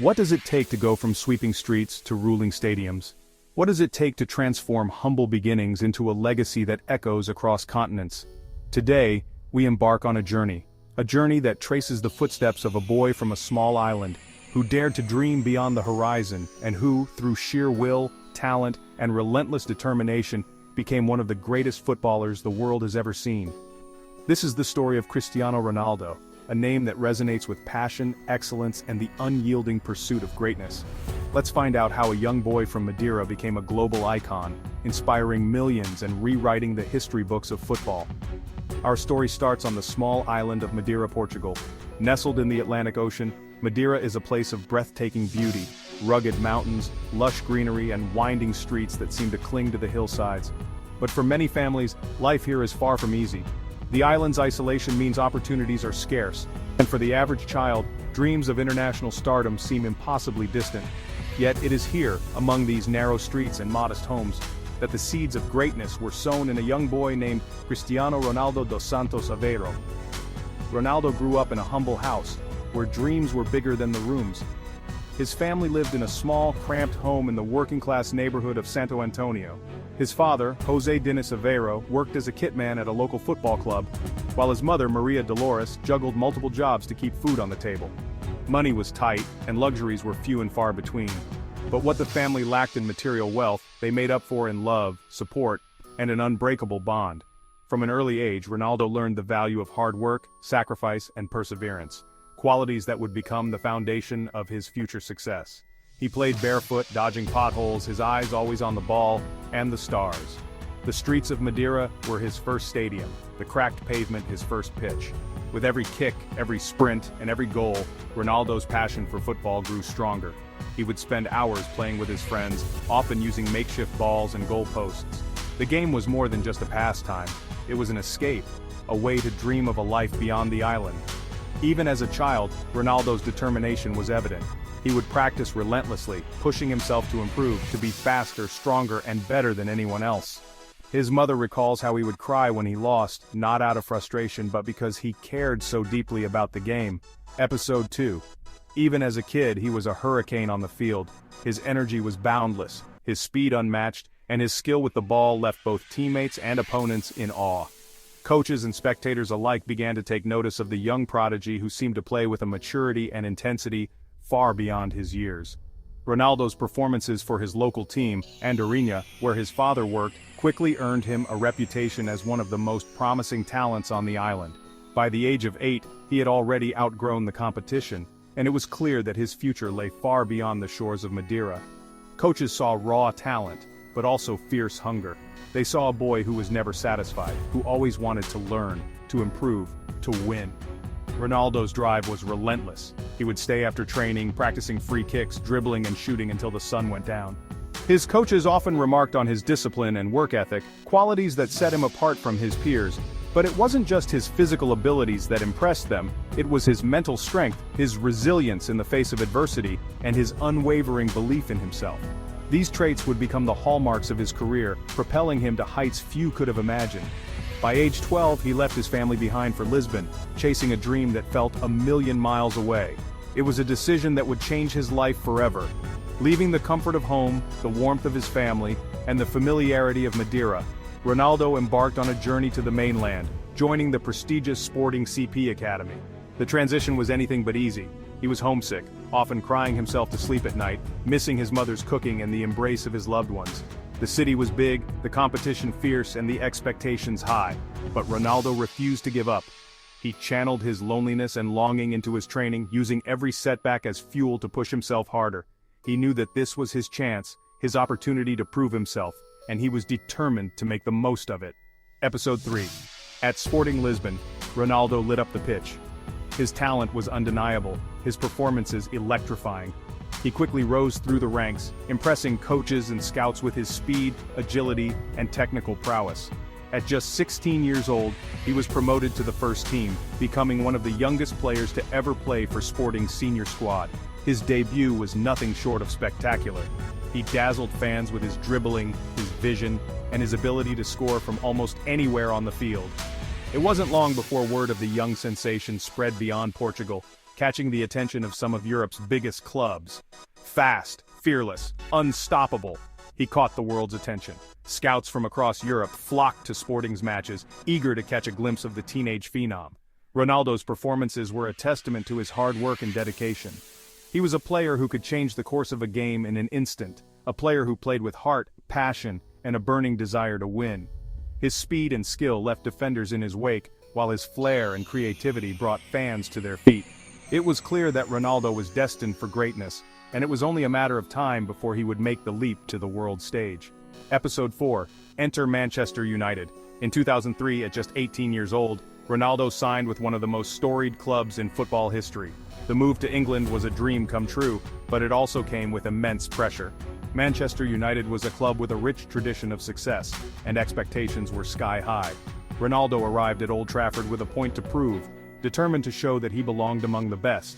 What does it take to go from sweeping streets to ruling stadiums? What does it take to transform humble beginnings into a legacy that echoes across continents? Today, we embark on a journey that traces the footsteps of a boy from a small island, who dared to dream beyond the horizon and who, through sheer will, talent, and relentless determination, became one of the greatest footballers the world has ever seen. This is the story of Cristiano Ronaldo, a name that resonates with passion, excellence, and the unyielding pursuit of greatness. Let's find out how a young boy from Madeira became a global icon, inspiring millions and rewriting the history books of football. Our story starts on the small island of Madeira, Portugal. Nestled in the Atlantic Ocean, Madeira is a place of breathtaking beauty, rugged mountains, lush greenery, and winding streets that seem to cling to the hillsides. But for many families, life here is far from easy. The island's isolation means opportunities are scarce, and for the average child, dreams of international stardom seem impossibly distant. Yet it is here, among these narrow streets and modest homes, that the seeds of greatness were sown in a young boy named Cristiano Ronaldo dos Santos Aveiro. Ronaldo grew up in a humble house, where dreams were bigger than the rooms. His family lived in a small, cramped home in the working-class neighborhood of Santo Antonio. His father, José Diniz Aveiro, worked as a kitman at a local football club, while his mother, Maria Dolores, juggled multiple jobs to keep food on the table. Money was tight, and luxuries were few and far between. But what the family lacked in material wealth, they made up for in love, support, and an unbreakable bond. From an early age, Ronaldo learned the value of hard work, sacrifice, and perseverance, qualities that would become the foundation of his future success. He played barefoot, dodging potholes, his eyes always on the ball and the stars. The streets of Madeira were his first stadium, the cracked pavement his first pitch. With every kick, every sprint, and every goal, Ronaldo's passion for football grew stronger. He would spend hours playing with his friends, often using makeshift balls and goalposts. The game was more than just a pastime. It was an escape, a way to dream of a life beyond the island. Even as a child, Ronaldo's determination was evident. He would practice relentlessly, pushing himself to improve, to be faster, stronger, and better than anyone else. His mother recalls how he would cry when he lost, not out of frustration but because he cared so deeply about the game. Episode 2. Even as a kid, he was a hurricane on the field. His energy was boundless, his speed unmatched, and his skill with the ball left both teammates and opponents in awe. Coaches and spectators alike began to take notice of the young prodigy who seemed to play with a maturity and intensity far beyond his years. Ronaldo's performances for his local team, Madeira, where his father worked, quickly earned him a reputation as one of the most promising talents on the island. By the age of 8, he had already outgrown the competition, and it was clear that his future lay far beyond the shores of Madeira. Coaches saw raw talent, but also fierce hunger. They saw a boy who was never satisfied, who always wanted to learn, to improve, to win. Ronaldo's drive was relentless. He would stay after training, practicing free kicks, dribbling and shooting until the sun went down. His coaches often remarked on his discipline and work ethic, qualities that set him apart from his peers. But it wasn't just his physical abilities that impressed them, it was his mental strength, his resilience in the face of adversity, and his unwavering belief in himself. These traits would become the hallmarks of his career, propelling him to heights few could have imagined. By age 12, he left his family behind for Lisbon, chasing a dream that felt a million miles away. It was a decision that would change his life forever. Leaving the comfort of home, the warmth of his family, and the familiarity of Madeira, Ronaldo embarked on a journey to the mainland, joining the prestigious Sporting CP Academy. The transition was anything but easy. He was homesick, often crying himself to sleep at night, missing his mother's cooking and the embrace of his loved ones. The city was big, the competition fierce, and the expectations high. But Ronaldo refused to give up. He channeled his loneliness and longing into his training, using every setback as fuel to push himself harder. He knew that this was his chance, his opportunity to prove himself, and he was determined to make the most of it. Episode 3. At Sporting Lisbon, Ronaldo lit up the pitch. His talent was undeniable, his performances electrifying. He quickly rose through the ranks, impressing coaches and scouts with his speed, agility, and technical prowess. At just 16 years old, he was promoted to the first team, becoming one of the youngest players to ever play for Sporting's senior squad. His debut was nothing short of spectacular. He dazzled fans with his dribbling, his vision, and his ability to score from almost anywhere on the field. It wasn't long before word of the young sensation spread beyond Portugal. catching the attention of some of Europe's biggest clubs. Fast, fearless, unstoppable, he caught the world's attention. Scouts from across Europe flocked to Sporting's matches, eager to catch a glimpse of the teenage phenom. Ronaldo's performances were a testament to his hard work and dedication. He was a player who could change the course of a game in an instant, a player who played with heart, passion, and a burning desire to win. His speed and skill left defenders in his wake, while his flair and creativity brought fans to their feet. It was clear that Ronaldo was destined for greatness, and it was only a matter of time before he would make the leap to the world stage. Episode 4. Enter Manchester United. In 2003, at just 18 years old, Ronaldo signed with one of the most storied clubs in football history. The move to England was a dream come true, but it also came with immense pressure. Manchester United was a club with a rich tradition of success, and expectations were sky high. Ronaldo arrived at Old Trafford with a point to prove, determined to show that he belonged among the best.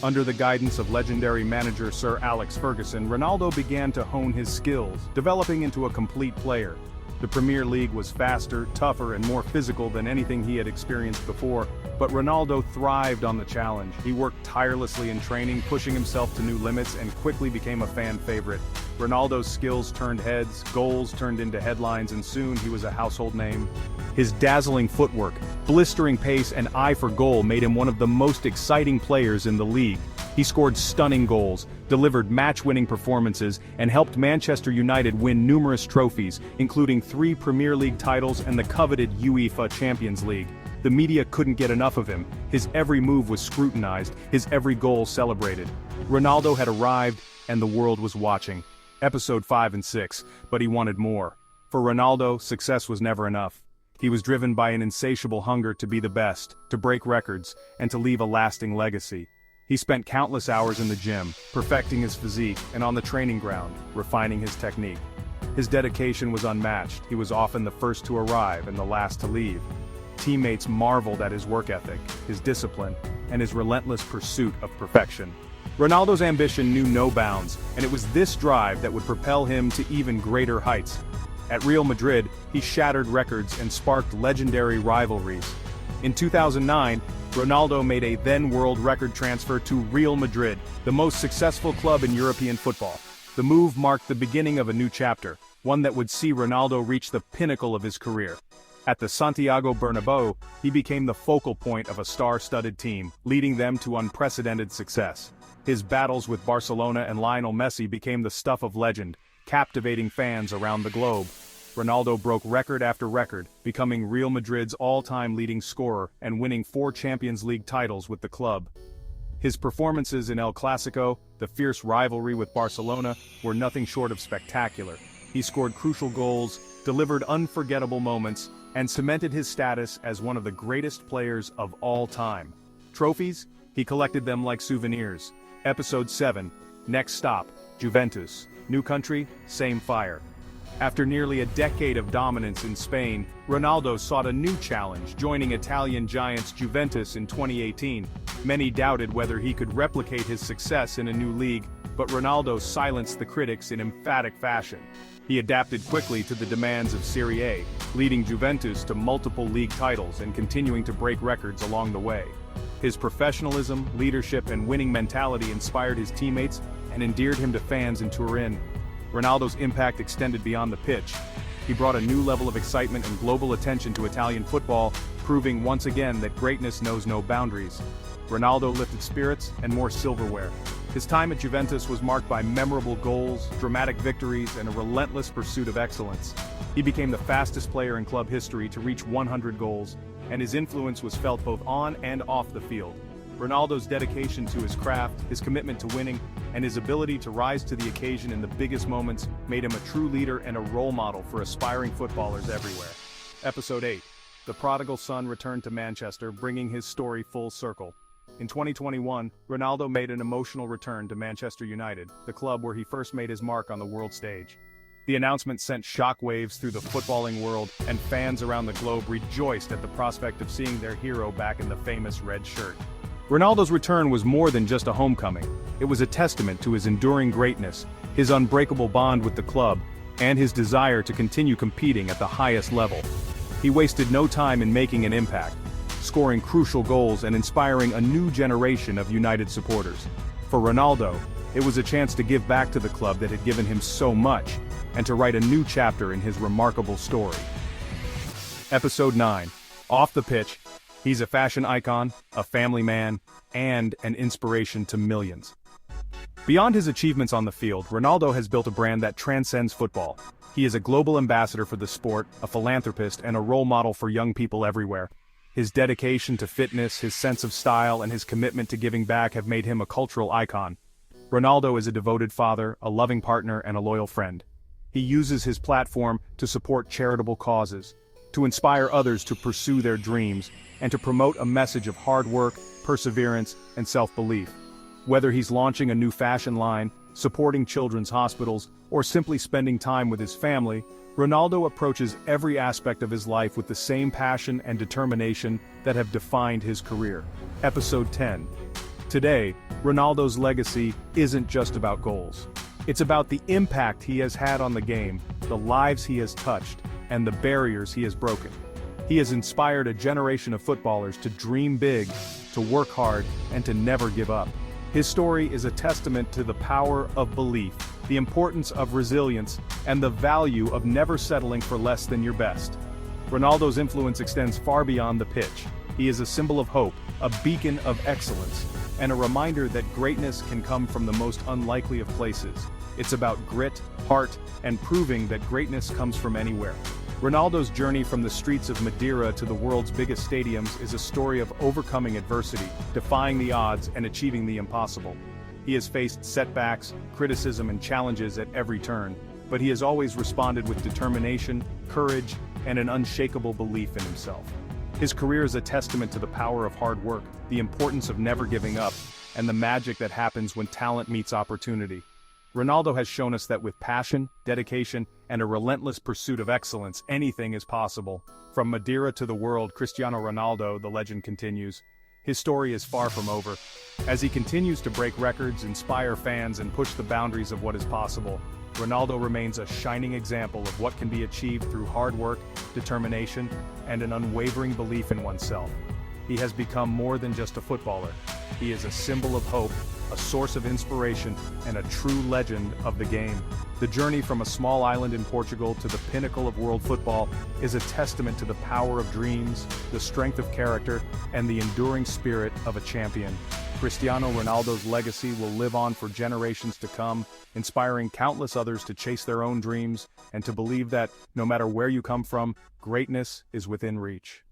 Under the guidance of legendary manager Sir Alex Ferguson, Ronaldo began to hone his skills, developing into a complete player. The Premier League was faster, tougher, and more physical than anything he had experienced before, but Ronaldo thrived on the challenge. He worked tirelessly in training, pushing himself to new limits, and quickly became a fan favorite. Ronaldo's skills turned heads, goals turned into headlines, and soon he was a household name. His dazzling footwork, blistering pace, and eye for goal made him one of the most exciting players in the league. He scored stunning goals, delivered match-winning performances, and helped Manchester United win numerous trophies, including 3 Premier League titles and the coveted UEFA Champions League. The media couldn't get enough of him. His every move was scrutinized, his every goal celebrated. Ronaldo had arrived, and the world was watching. Episode 5 and 6, but he wanted more. For Ronaldo, success was never enough. He was driven by an insatiable hunger to be the best, to break records, and to leave a lasting legacy. He spent countless hours in the gym, perfecting his physique, and on the training ground, refining his technique. His dedication was unmatched. He was often the first to arrive and the last to leave. Teammates marveled at his work ethic, his discipline, and his relentless pursuit of perfection. Ronaldo's ambition knew no bounds, and it was this drive that would propel him to even greater heights. At Real Madrid, he shattered records and sparked legendary rivalries. In 2009, Ronaldo made a then-world record transfer to Real Madrid, the most successful club in European football. The move marked the beginning of a new chapter, one that would see Ronaldo reach the pinnacle of his career. At the Santiago Bernabeu, he became the focal point of a star-studded team, leading them to unprecedented success. His battles with Barcelona and Lionel Messi became the stuff of legend, captivating fans around the globe. Ronaldo broke record after record, becoming Real Madrid's all-time leading scorer and winning 4 Champions League titles with the club. His performances in El Clasico, the fierce rivalry with Barcelona, were nothing short of spectacular. He scored crucial goals, delivered unforgettable moments, and cemented his status as one of the greatest players of all time. Trophies? He collected them like souvenirs. Episode 7. Next stop, Juventus. New country, same fire. After nearly a decade of dominance in Spain, Ronaldo sought a new challenge, joining Italian giants Juventus in 2018. Many doubted whether he could replicate his success in a new league, but Ronaldo silenced the critics in emphatic fashion. He adapted quickly to the demands of Serie A, leading Juventus to multiple league titles and continuing to break records along the way. His professionalism, leadership, and winning mentality inspired his teammates and endeared him to fans in Turin. Ronaldo's impact extended beyond the pitch. He brought a new level of excitement and global attention to Italian football, proving once again that greatness knows no boundaries. Ronaldo lifted spirits and more silverware. His time at Juventus was marked by memorable goals, dramatic victories, and a relentless pursuit of excellence. He became the fastest player in club history to reach 100 goals, and his influence was felt both on and off the field. Ronaldo's dedication to his craft, his commitment to winning, and his ability to rise to the occasion in the biggest moments made him a true leader and a role model for aspiring footballers everywhere. Episode 8. The prodigal son returned to Manchester, bringing his story full circle. In 2021, Ronaldo made an emotional return to Manchester United, the club where he first made his mark on the world stage. The announcement sent shockwaves through the footballing world, and fans around the globe rejoiced at the prospect of seeing their hero back in the famous red shirt. Ronaldo's return was more than just a homecoming. It was a testament to his enduring greatness, his unbreakable bond with the club, and his desire to continue competing at the highest level. He wasted no time in making an impact. scoring crucial goals and inspiring a new generation of United supporters. For Ronaldo, it was a chance to give back to the club that had given him so much, and to write a new chapter in his remarkable story. Episode 9. Off the pitch, he's a fashion icon, a family man, and an inspiration to millions. Beyond his achievements on the field, Ronaldo has built a brand that transcends football. He is a global ambassador for the sport, a philanthropist, and a role model for young people everywhere. His dedication to fitness, his sense of style, and his commitment to giving back have made him a cultural icon. Ronaldo is a devoted father, a loving partner, and a loyal friend. He uses his platform to support charitable causes, to inspire others to pursue their dreams, and to promote a message of hard work, perseverance, and self-belief. Whether he's launching a new fashion line, supporting children's hospitals, or simply spending time with his family, Ronaldo approaches every aspect of his life with the same passion and determination that have defined his career. Episode 10. Today, Ronaldo's legacy isn't just about goals. It's about the impact he has had on the game, the lives he has touched, and the barriers he has broken. He has inspired a generation of footballers to dream big, to work hard, and to never give up. His story is a testament to the power of belief, the importance of resilience, and the value of never settling for less than your best. Ronaldo's influence extends far beyond the pitch. He is a symbol of hope, a beacon of excellence, and a reminder that greatness can come from the most unlikely of places. It's about grit, heart, and proving that greatness comes from anywhere. Ronaldo's journey from the streets of Madeira to the world's biggest stadiums is a story of overcoming adversity, defying the odds, and achieving the impossible. He has faced setbacks, criticism, and challenges at every turn, but he has always responded with determination, courage, and an unshakable belief in himself. His career is a testament to the power of hard work, the importance of never giving up, and the magic that happens when talent meets opportunity. Ronaldo has shown us that with passion, dedication, and a relentless pursuit of excellence, anything is possible. From Madeira to the world, Cristiano Ronaldo, the legend, continues. His story is far from over. As he continues to break records, inspire fans, and push the boundaries of what is possible, Ronaldo remains a shining example of what can be achieved through hard work, determination, and an unwavering belief in oneself. He has become more than just a footballer. He is a symbol of hope, a source of inspiration, and a true legend of the game. The journey from a small island in Portugal to the pinnacle of world football is a testament to the power of dreams, the strength of character, and the enduring spirit of a champion. Cristiano Ronaldo's legacy will live on for generations to come, inspiring countless others to chase their own dreams and to believe that, no matter where you come from, greatness is within reach.